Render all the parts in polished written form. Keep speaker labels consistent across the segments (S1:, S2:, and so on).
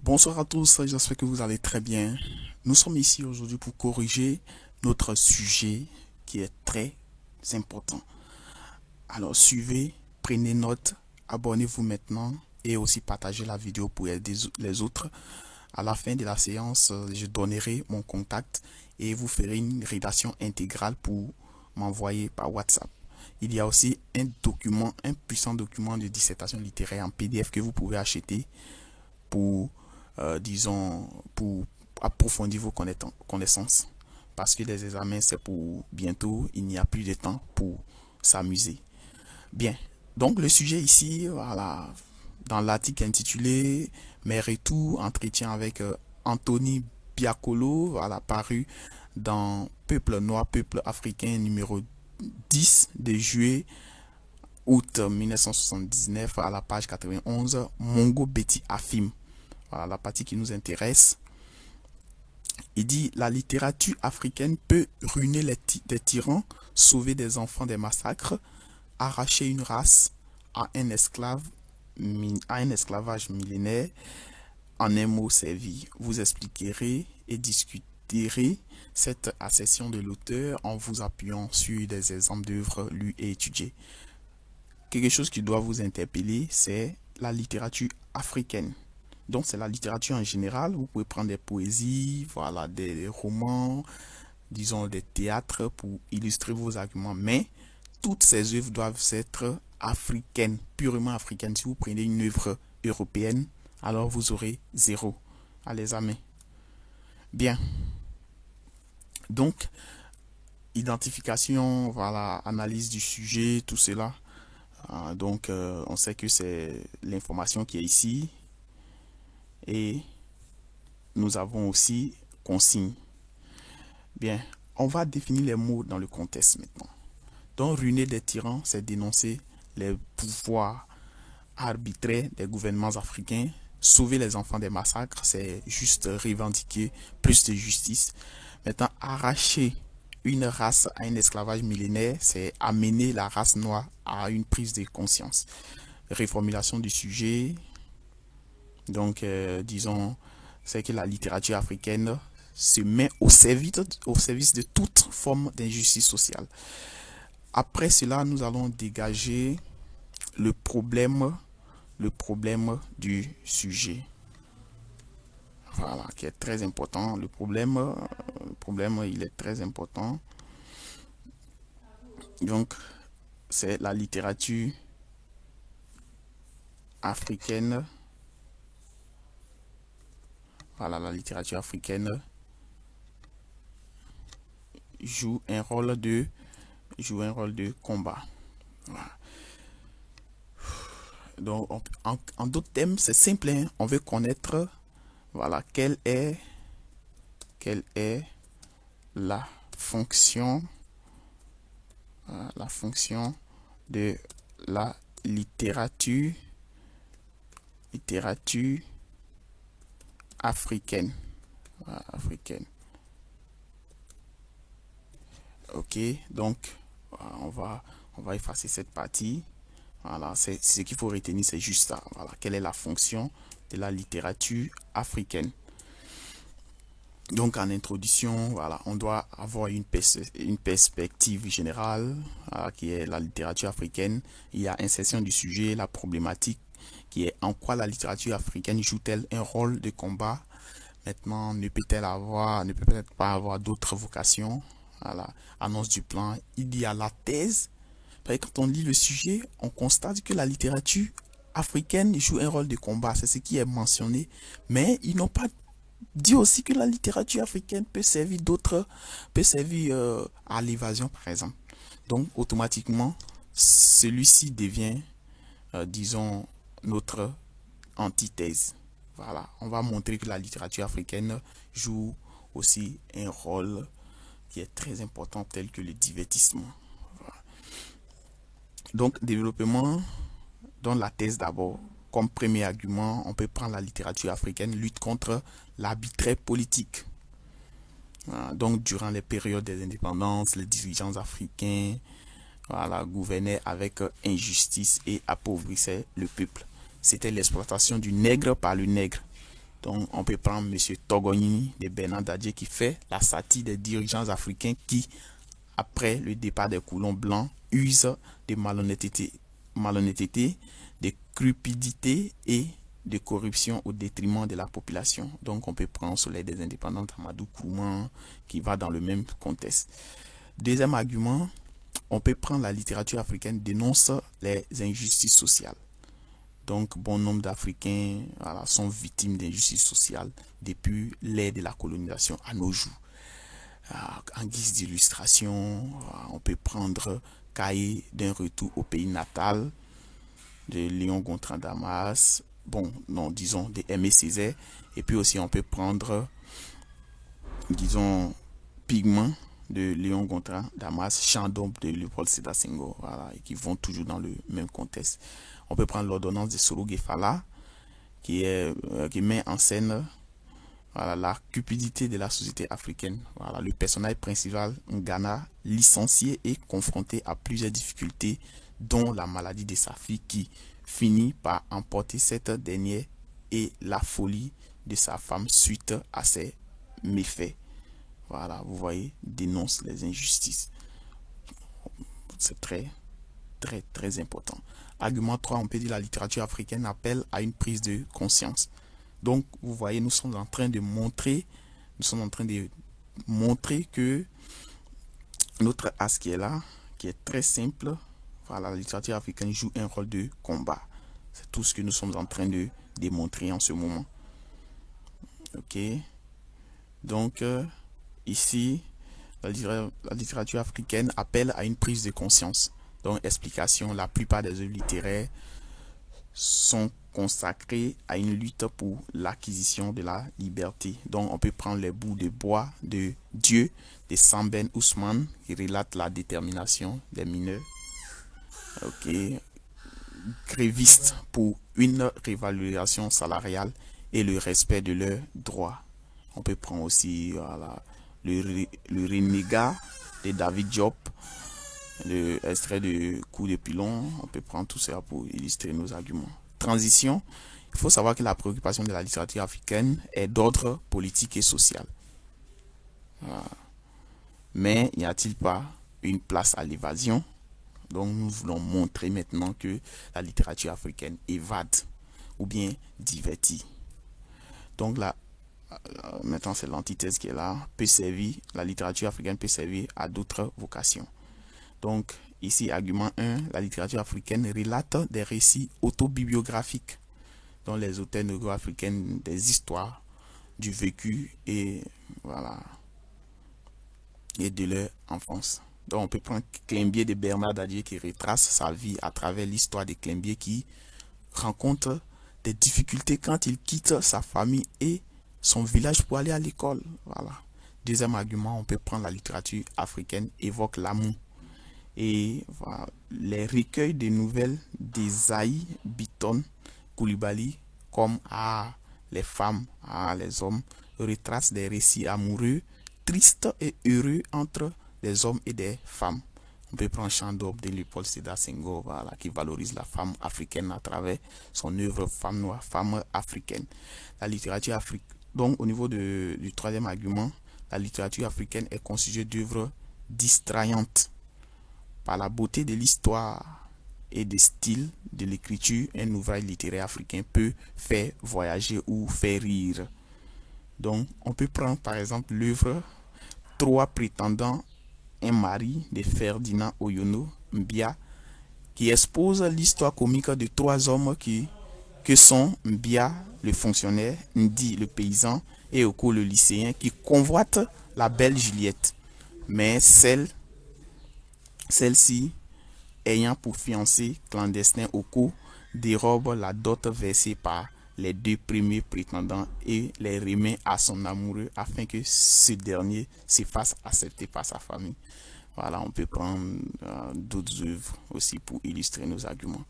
S1: Bonsoir à tous, j'espère que vous allez très bien. Nous sommes ici aujourd'hui pour corriger notre sujet qui est très important. Alors suivez, prenez note, abonnez-vous maintenant et aussi partagez la vidéo pour aider les autres. À la fin de la séance, je donnerai mon contact et vous ferez une rédaction intégrale pour m'envoyer par WhatsApp. Il y a aussi un document, un puissant document de dissertation littéraire en PDF que vous pouvez acheter pour, disons, pour approfondir vos connaissances. Parce que les examens, c'est pour bientôt, il n'y a plus de temps pour s'amuser. Bien, donc le sujet ici, voilà, dans l'article intitulé Mes retours, entretien avec Anthony Biacolo, voilà, paru dans Peuple noir, peuple africain numéro 10 de juillet août 1979 à la page 91, Mongo Betty Afim. Voilà la partie qui nous intéresse. Il dit la littérature africaine peut ruiner des tyrans, sauver des enfants des massacres, arracher une race à un esclavage millénaire. En un mot, c'est vie. Vous expliquerez et discuterez cette accession de l'auteur en vous appuyant sur des exemples d'œuvres lues et étudiées. Quelque chose qui doit vous interpeller, c'est la littérature africaine. Donc c'est la littérature en général. Vous pouvez prendre des poésies, voilà, des romans, disons des théâtres pour illustrer vos arguments. Mais toutes ces œuvres doivent être africaines, purement africaines. Si vous prenez une œuvre européenne, alors vous aurez 0 à l'examen. Bien. Donc, identification, voilà, analyse du sujet, tout cela. Donc, on sait que c'est l'information qui est ici. Et nous avons aussi consigne. Bien, on va définir les mots dans le contexte maintenant. Donc, ruiner des tyrans, c'est dénoncer les pouvoirs arbitraires des gouvernements africains. Sauver les enfants des massacres, c'est juste revendiquer plus de justice. Maintenant, arracher une race à un esclavage millénaire, c'est amener la race noire à une prise de conscience. Reformulation du sujet. Donc, disons, c'est que la littérature africaine se met au service de toute forme d'injustice sociale. Après cela, nous allons dégager le problème du sujet. Voilà, qui est très important. Le problème, il est très important. Donc, c'est la littérature africaine. Voilà, la littérature africaine joue un rôle de combat. Voilà. Donc, en d'autres termes, c'est simple, hein. On veut connaître, voilà, quelle est la fonction, de la littérature africaine. Voilà, africaine. Ok, donc on va effacer cette partie. Voilà, c'est ce qu'il faut retenir, c'est juste ça. Voilà, quelle est la fonction de la littérature africaine. Donc en introduction, voilà, on doit avoir une perspective générale, voilà, qui est la littérature africaine. Il y a insertion du sujet, la problématique qui est en quoi la littérature africaine joue-t-elle un rôle de combat. Maintenant, ne peut-être pas avoir d'autres vocations. Voilà, annonce du plan. Il y a la thèse. Quand on lit le sujet, on constate que la littérature africaine joue un rôle de combat. C'est ce qui est mentionné. Mais ils n'ont pas dit aussi que la littérature africaine peut servir à l'évasion, par exemple. Donc, automatiquement, celui-ci devient, disons, notre antithèse. Voilà, on va montrer que la littérature africaine joue aussi un rôle qui est très important, tel que le divertissement. Voilà. Donc, développement, dans la thèse d'abord, comme premier argument, on peut prendre la littérature africaine lutte contre l'arbitraire politique. Voilà. Donc, durant les périodes des indépendances, les dirigeants africains, voilà, gouvernaient avec injustice et appauvrissaient le peuple. C'était l'exploitation du nègre par le nègre. Donc, on peut prendre M. Togonini de Bernard Dadier qui fait la satire des dirigeants africains qui, après le départ des colons blancs, usent de malhonnêteté, de cupidité et de corruption au détriment de la population. Donc, on peut prendre Soleil des indépendants, Amadou Kouman, qui va dans le même contexte. Deuxième argument, on peut prendre la littérature africaine dénonce les injustices sociales. Donc, bon nombre d'Africains sont victimes d'injustices sociales depuis l'ère de la colonisation à nos jours. En guise d'illustration, on peut prendre Cahiers d'un retour au pays natal de Léon Gontran Damas, de Aimé Césaire, et puis aussi on peut prendre, Pigment de Léon Gontran Damas, Chant d'ombre de Léopold Sédar Senghor, et qui vont toujours dans le même contexte. On peut prendre l'ordonnance de Soro Guefala, qui met en scène la cupidité de la société africaine. Le personnage principal, Ngana, licencié et confronté à plusieurs difficultés, dont la maladie de sa fille qui finit par emporter cette dernière et la folie de sa femme suite à ses méfaits. Vous voyez, dénonce les injustices. C'est très important. Argument 3, on peut dire la littérature africaine appelle à une prise de conscience. Donc, vous voyez, nous sommes en train de montrer que notre axe qui est là, qui est très simple, la littérature africaine joue un rôle de combat. C'est tout ce que nous sommes en train de démontrer en ce moment. Ok. Donc, ici, la littérature africaine appelle à une prise de conscience. Donc, explication, la plupart des œuvres littéraires sont consacrées à une lutte pour l'acquisition de la liberté. Donc, on peut prendre les bouts de bois de Dieu de Samben Ousmane qui relate la détermination des mineurs. Ok. Grévistes pour une réévaluation salariale et le respect de leurs droits. On peut prendre aussi le renégat de David Diop, le extrait de Coup de pilon. On peut prendre tout ça pour illustrer nos arguments. Transition. Il faut savoir que la préoccupation de la littérature africaine est d'ordre politique et social. Mais n'y a-t-il pas une place à l'évasion? Donc nous voulons montrer maintenant que la littérature africaine évade ou bien divertit. Donc là, maintenant c'est l'antithèse qui est là, la littérature africaine peut servir à d'autres vocations. Donc ici, argument 1, la littérature africaine relate des récits autobibliographiques dont les auteurs négro-africains des histoires du vécu et de leur enfance. Donc on peut prendre Clembier de Bernard Dadier qui retrace sa vie à travers l'histoire de Clembier qui rencontre des difficultés quand il quitte sa famille et son village pour aller à l'école. Deuxième argument, on peut prendre la littérature africaine évoque l'amour. Et les recueils de nouvelles d'Esaïe Bitton Koulibaly comme les femmes, les hommes, retracent des récits amoureux, tristes et heureux entre des hommes et des femmes. On peut prendre Chant d'ombre de Léopold Sédar Senghor qui valorise la femme africaine à travers son œuvre Femme noire, femme africaine. La littérature africaine. Donc au niveau du troisième argument, la littérature africaine est constituée d'œuvres distrayantes. Par la beauté de l'histoire et des styles de l'écriture, un ouvrage littéraire africain peut faire voyager ou faire rire. Donc, on peut prendre par exemple l'œuvre Trois prétendants, un mari de Ferdinand Oyono Mbia, qui expose l'histoire comique de trois hommes que sont Mbia, le fonctionnaire, Ndi, le paysan, et Oko, le lycéen, qui convoitent la belle Juliette. Mais celle-ci, ayant pour fiancé clandestin Oko, dérobe la dot versée par les deux premiers prétendants et les remet à son amoureux afin que ce dernier se fasse accepter par sa famille. On peut prendre d'autres œuvres aussi pour illustrer nos arguments.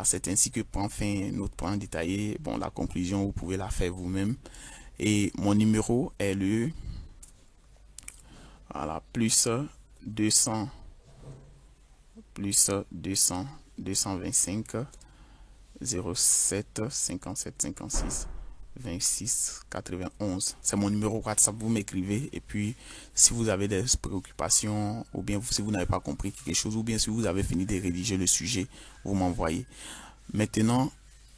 S1: C'est ainsi que prend fin notre point détaillé. La conclusion, vous pouvez la faire vous-même. Et mon numéro est le plus 200 225 07 57 56 26 91. C'est mon numéro WhatsApp, vous m'écrivez. Et puis, si vous avez des préoccupations, ou bien si vous n'avez pas compris quelque chose, ou bien si vous avez fini de rédiger le sujet, vous m'envoyez. Maintenant,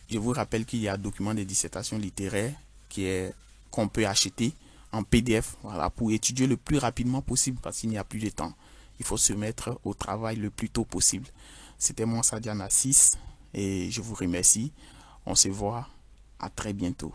S1: je vous rappelle qu'il y a un document de dissertation littéraire qu'on peut acheter en PDF, voilà, pour étudier le plus rapidement possible parce qu'il n'y a plus de temps. Il faut se mettre au travail le plus tôt possible. C'était moi, Sadian Assis, et je vous remercie. On se voit à très bientôt.